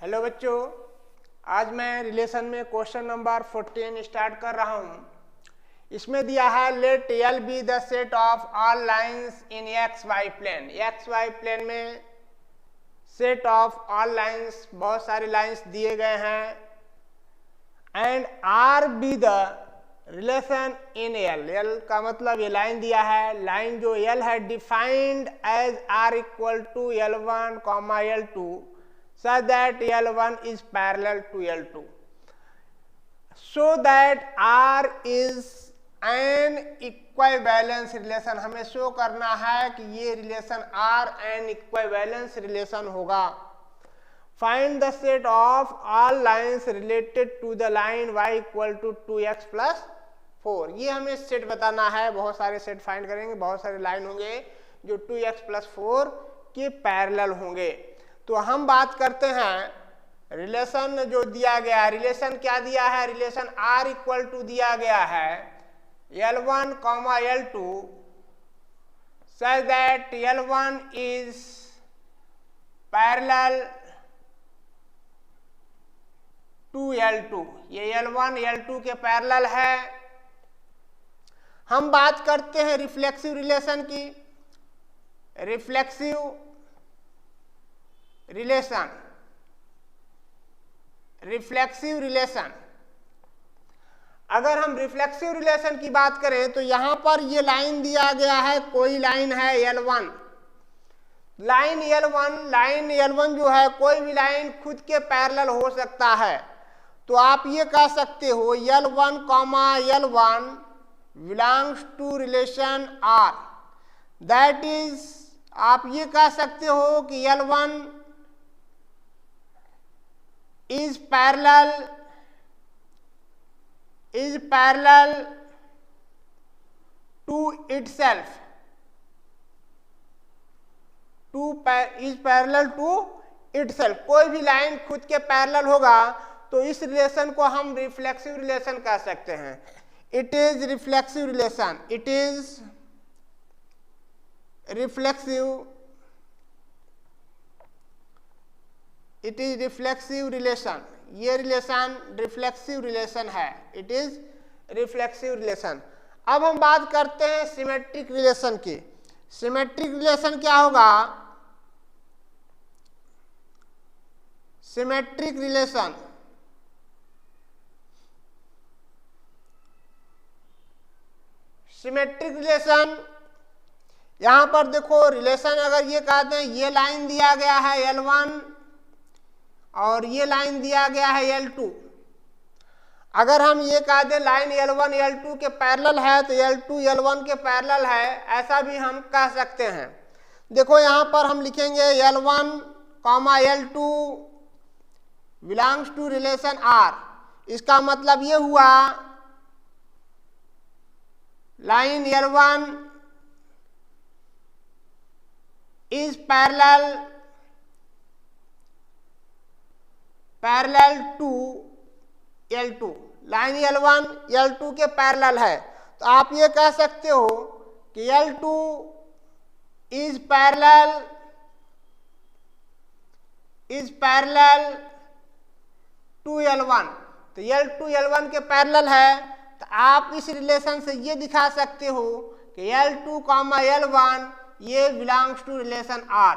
Hello बच्चों, आज मैं रिलेशन में क्वेश्चन नंबर 14 स्टार्ट कर रहा हूँ। इसमें दिया है let L be the set of all lines in X Y plane. X Y plane में सेट ऑफ ऑल लाइंस, बहुत सारे लाइंस दिए गए हैं। And R be the relation in L. L का मतलब ये लाइन दिया है, लाइन जो एल है defined as R equal to L1, L2 such that L1 is parallel to L2 so that R is an equivalence relation। हमें show करना है कि ये relation R an equivalence relation होगा। Find the set of all lines related to the line y equal to 2x plus 4। ये हमें set बताना है, बहुत सारे सेट फाइंड करेंगे, बहुत सारे लाइन होंगे जो 2x plus 4 के पैरेलल होंगे। तो हम बात करते हैं रिलेशन जो दिया गया है। रिलेशन क्या दिया है? रिलेशन R इक्वल टू दिया गया है L1, L2 such that L1 is parallel to L2। ये L1 L2 के पैरेलल है। हम बात करते हैं रिफ्लेक्सिव रिलेशन की। रिफ्लेक्सिव रिलेशन, रिफ्लेक्सिव रिलेशन, अगर हम रिफ्लेक्सिव रिलेशन की बात करें तो यहां पर ये लाइन दिया गया है, कोई लाइन है L1। लाइन L1 जो है, कोई भी लाइन खुद के पैरेलल हो सकता है। तो आप ये कह सकते हो L1, L1 belongs to relation R। That is, आप ये कह सकते हो कि L1 is parallel to itself, is parallel to itself। कोई भी लाइन खुद के पैरेलल होगा तो इस रिलेशन को हम रिफ्लेक्सिव रिलेशन कह सकते हैं। It is reflexive relation, it is reflexive relation. ये रिलेशन रिफ्लेक्सिव रिलेशन है, इट इज रिफ्लेक्सिव रिलेशन। अब हम बात करते हैं सिमेट्रिक रिलेशन की। सिमेट्रिक रिलेशन क्या होगा? सिमेट्रिक रिलेशन यहां पर देखो, रिलेशन अगर ये कहते हैं ये लाइन दिया गया है L1 और ये लाइन दिया गया है L2। अगर हम ये कह दें लाइन L1 L2 के पैरेलल है तो L2 L1 के पैरेलल है, ऐसा भी हम कह सकते हैं। देखो यहां पर हम लिखेंगे L1, L2 belongs to relation R। इसका मतलब ये हुआ line L1 is parallel to L2। Line L1 L2 के पैरेलल है, तो आप ये कह सकते हो कि L2 is parallel to L1। तो L2 L1 के पैरेलल है, तो आप इस रिलेशन से ये दिखा सकते हो कि L2, L1 ये बिलोंग्स टू रिलेशन R।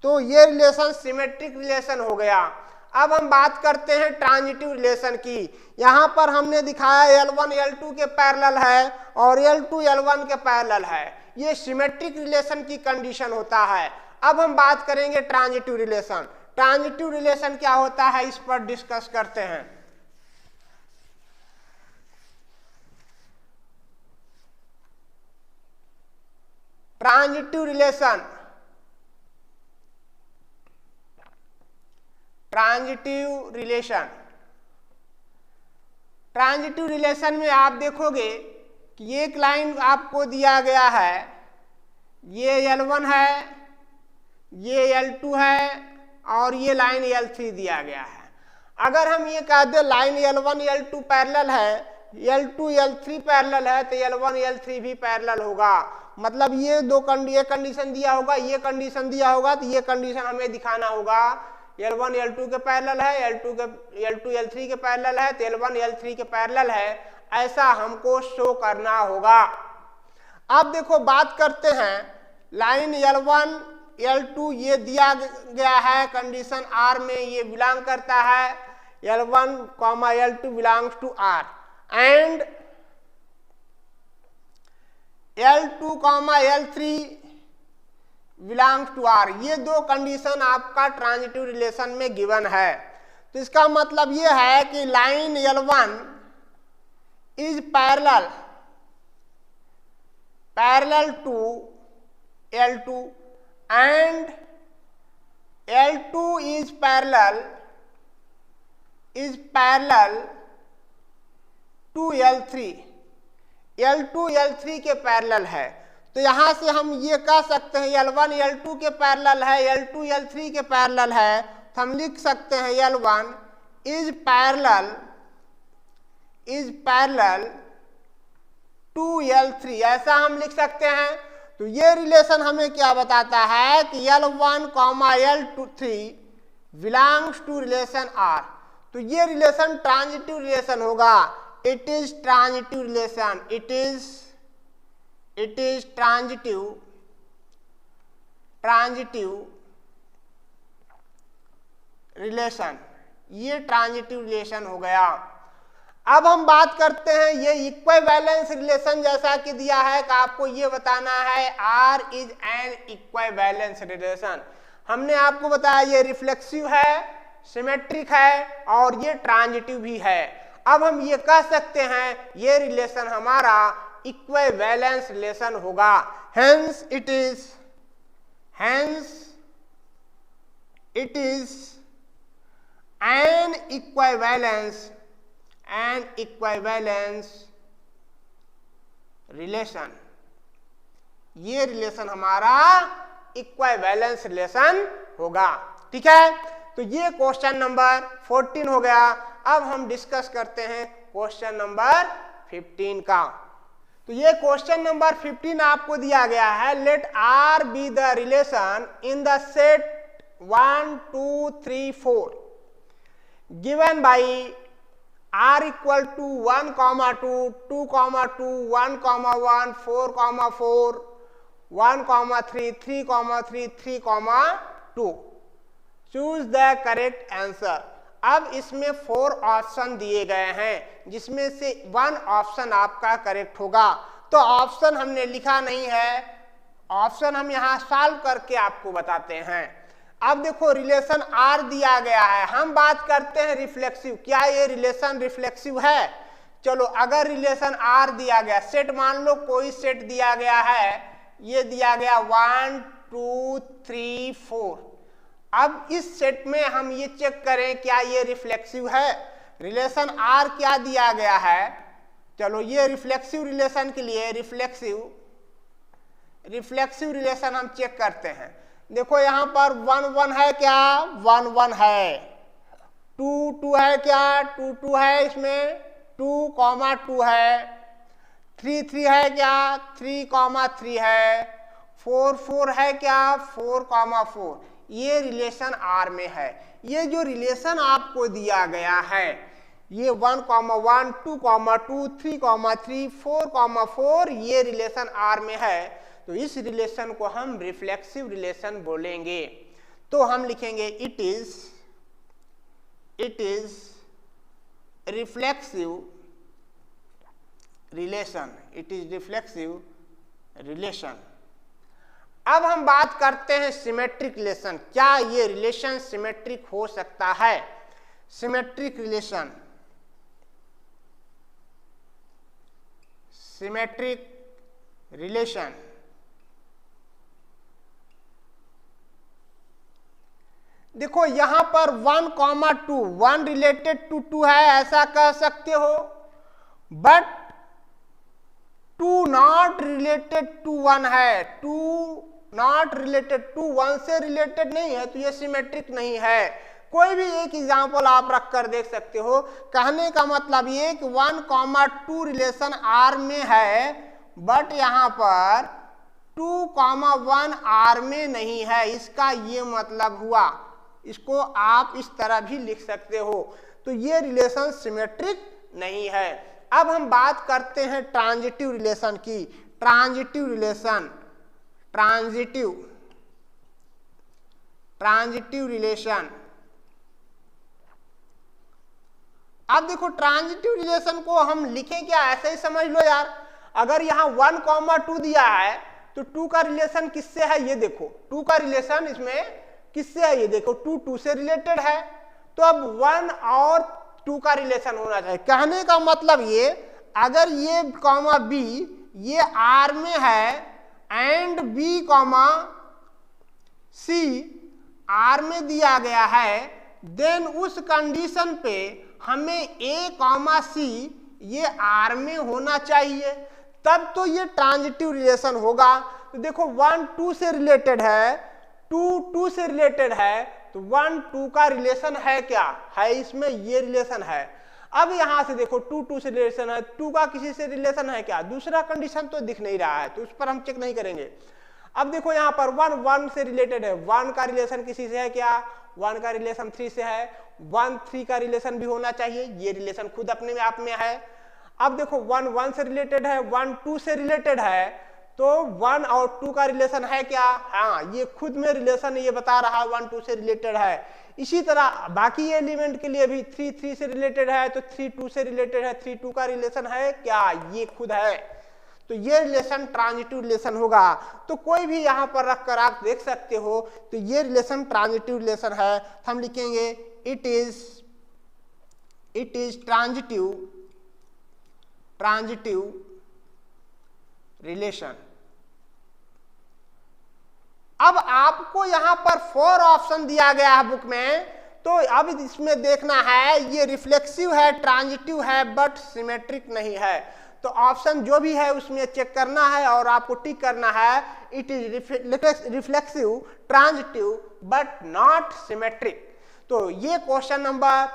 तो ये रिलेशन सिमेट्रिक रिलेशन हो गया। अब हम बात करते हैं ट्रांजिटिव रिलेशन की। यहां पर हमने दिखाया L1 L2 के पैरेलल है और L2 L1 के पैरेलल है। ये सिमेट्रिक रिलेशन की कंडीशन होता है। अब हम बात करेंगे ट्रांजिटिव रिलेशन। ट्रांजिटिव रिलेशन क्या होता है, इस पर डिस्कस करते हैं। ट्रांजिटिव रिलेशन में आप देखोगे कि एक लाइन आपको दिया गया है, ये L1 है, ये L2 है और ये लाइन L3 दिया गया है। अगर हम ये कह दें लाइन L1 L2 पैरेलल है, L2 L3 पैरेलल है, तो L1 L3 भी पैरेलल होगा। मतलब ये दो ये कंडीशन दिया होगा, ये कंडीशन दिया होगा, तो ये कंडीशन हमें दिखाना होगा L1 L2 के पैरेलल है, L2 L3 के पैरेलल है, तो L1 L3 के पैरेलल है, ऐसा हमको शो करना होगा। अब देखो बात करते हैं लाइन L1 L2 ये दिया गया है कंडीशन R में, ये बिलोंग करता है L1, L2 belongs to R and L2, L3 belongs to R। ये दो कंडीशन आपका ट्रांजिटिव रिलेशन में गिवन है। तो इसका मतलब ये है कि line L1 is parallel to L2 and L2 is parallel to L3, L2 L3 के पैरेलल है। तो यहां से हम ये कह सकते हैं L1 L2 के पैरेलल है, L2 L3 के पैरेलल है, तो हम लिख सकते हैं L1 is parallel to L3, ऐसा हम लिख सकते हैं। तो ये रिलेशन हमें क्या बताता है कि L1, L3 belongs to relation R। तो ये रिलेशन ट्रांजिटिव रिलेशन होगा। It is transitive relation, it is transitive relation, ये ट्रांजिटिव रिलेशन हो गया। अब हम बात करते हैं ये इक्विवेलेंस रिलेशन, जैसा कि दिया है कि आपको ये बताना है R is an equivalence relation. हमने आपको बताया ये रिफ्लेक्सिव है, सिमेट्रिक है और ये ट्रांजिटिव भी है। अब हम ये कह सकते हैं ये रिलेशन हमारा इक्विवेलेंस रिलेशन होगा। Hence it is an equivalence relation. ये रिलेशन हमारा इक्विवेलेंस रिलेशन होगा। ठीक है, तो ये क्वेश्चन नंबर 14 हो गया। अब हम डिस्कस करते हैं क्वेश्चन नंबर 15 का। तो ये क्वेश्चन नंबर 15 आपको दिया गया है, let R be the relation in the set 1 2 3 4 given by R equal to 1, 2, 2, 2, 1, 1, 4, 4, 1, 3, 3, 3, 3, 2. Choose the correct answer. अब इसमें 4 ऑप्शन दिए गए हैं, जिसमें से 1 ऑप्शन आपका करेक्ट होगा। तो ऑप्शन हमने लिखा नहीं है, ऑप्शन हम यहाँ सॉल्व करके आपको बताते हैं। अब देखो रिलेशन R दिया गया है, हम बात करते हैं रिफ्लेक्सिव। क्या ये रिलेशन रिफ्लेक्सिव है? चलो, अगर रिलेशन R दिया गया, सेट मान लो कोई सेट दिया गया है, ये दिया गया 1 2 3 4। अब इस सेट में हम ये चेक करें क्या ये रिफ्लेक्सिव है। रिलेशन R क्या दिया गया है? चलो, ये रिफ्लेक्सिव रिलेशन के लिए रिफ्लेक्सिव रिलेशन हम चेक करते हैं। देखो यहाँ पर 1 1 है क्या? 1 1 है। 2 2 है क्या? 2 2 है, इसमें 2, 2 है। 3 3 है क्या? 3, 3 है। 4 4 है क्या? 4, 4। ये रिलेशन R में है। ये जो रिलेशन आपको दिया गया है, ये 1, 1, 2, 2, 3, 3, 4, 4, ये रिलेशन R में है। तो इस रिलेशन को हम रिफ्लेक्सिव रिलेशन बोलेंगे। तो हम लिखेंगे इट इज रिफ्लेक्सिव रिलेशन। अब हम बात करते हैं सिमेट्रिक रिलेशन। क्या ये रिलेशन सिमेट्रिक हो सकता है? सिमेट्रिक रिलेशन देखो यहां पर 1, 2, 1 रिलेटेड टू 2 है, ऐसा कह सकते हो। बट 2 नॉट रिलेटेड टू 1 है। 2 नॉट रिलेटेड टू 1 से रिलेटेड नहीं है, तो ये सिमेट्रिक नहीं है। कोई भी एक एग्जांपल आप रख कर देख सकते हो। कहने का मतलब ये कि 1, 2 रिलेशन R में है, बट यहां पर 2, 1 R में नहीं है। इसका ये मतलब हुआ। इसको आप इस तरह भी लिख सकते हो। तो ये रिलेशन सिमेट्रिक नहीं है। अब हम बात करते हैं ट्रांजिटिव रिलेशन की। Transitive relation, transitive relation. अब देखो ट्रांजिटिव रिलेशन को हम लिखें क्या, ऐसे ही समझ लो यार। अगर यहाँ 1,2 दिया है तो 2 का रिलेशन किससे है, ये देखो 2 का रिलेशन इसमें किससे है, ये देखो 2 से रिलेटेड है। तो अब 1 और 2 का रिलेशन होना चाहिए। कहने का मतलब ये, अगर ये कॉमा बी ये आर में है and B comma C R में दिया गया है, देन उस कंडीशन पे हमें ए कॉमा सी ये आर में होना चाहिए, तब तो ये ट्रांजिटिव रिलेशन होगा। तो देखो 1 2 से रिलेटेड है, 2 2 से रिलेटेड है, तो 1 2 का रिलेशन है क्या, है इसमें ये रिलेशन है। अब यहां से देखो 2 2 से रिलेशन है, 2 का किसी से रिलेशन है क्या, दूसरा कंडीशन तो दिख नहीं रहा है, तो उस पर हम चेक नहीं करेंगे। अब देखो यहाँ पर 1 1 से रिलेटेड है, 1 का रिलेशन किसी से है क्या, 1 का रिलेशन 3 से है, 1 3 का रिलेशन भी होना चाहिए, ये रिलेशन खुद अपने में आप में है। अब देखो 1 1 से रिलेटेड है, 1 2 से रिलेटेड है, तो 1 और 2 का रिलेशन है क्या, हाँ ये खुद में रिलेशन ये बता रहा है 1 2 से रिलेटेड है। इसी तरह बाकी एलिमेंट के लिए भी 3 3 से रिलेटेड है, तो 3 2 से रिलेटेड है, 3 2 का रिलेशन है क्या, ये खुद है। तो ये रिलेशन ट्रांजिटिव रिलेशन होगा। तो कोई भी यहां पर रखकर आप देख सकते हो, तो ये रिलेशन ट्रांजिटिव रिलेशन है। तो हम लिखेंगे इट इज ट्रांजिटिव रिलेशन। अब आपको यहां पर 4 ऑप्शन दिया गया है बुक में, तो अब इसमें देखना है ये रिफ्लेक्सिव है, ट्रांजिटिव है, बट सिमेट्रिक नहीं है। तो ऑप्शन जो भी है उसमें चेक करना है और आपको टिक करना है, it is reflexive, transitive but not symmetric. तो ये क्वेश्चन नंबर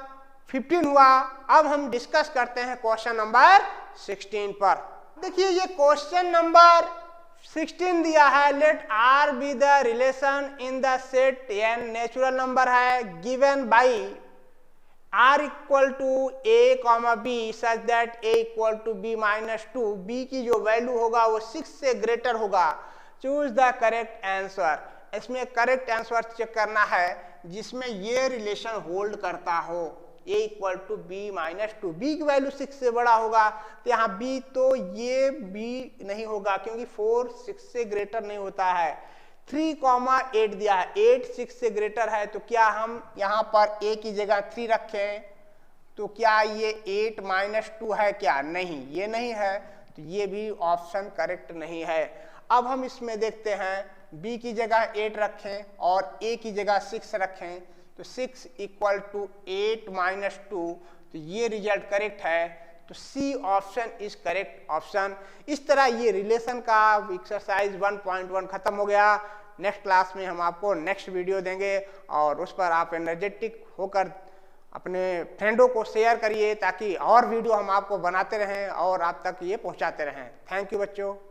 15 हुआ। अब हम डिस्कस करते हैं क्वेश्चन नंबर 16 पर। देखिए ये क्वेश्चन नंबर 16 दिया है, let R be the relation in the set N, natural number है given by R equal to A comma B such that A equal to B minus 2, B की जो value होगा वो 6 से ग्रेटर होगा। Choose the correct answer. इसमें correct answer check करना है जिसमें ये रिलेशन होल्ड करता हो, A equal to B minus 2, B की वैल्यू 6 से बड़ा होगा, तो यहाँ बी, तो ये बी नहीं होगा क्योंकि 4 6 से ग्रेटर नहीं होता है। 3,8 दिया है, 8 6 से ग्रेटर है, तो क्या हम यहाँ पर a की जगह 3 रखें, तो क्या ये 8 माइनस 2 है क्या, नहीं ये नहीं है, तो ये भी ऑप्शन करेक्ट नहीं है। अब हम इसमें देखते हैं b की जगह 8 रखें और a की जगह 6 रखें, तो 6 इक्वल टू 8 माइनस 2, तो ये रिजल्ट करेक्ट है। तो C option is correct option. इस तरह ये रिलेशन का एक्सरसाइज 1.1 खत्म हो गया। नेक्स्ट क्लास में हम आपको नेक्स्ट वीडियो देंगे और उस पर आप एनर्जेटिक होकर अपने फ्रेंडों को शेयर करिए ताकि और वीडियो हम आपको बनाते रहें और आप तक ये पहुंचाते रहें। थैंक यू बच्चों।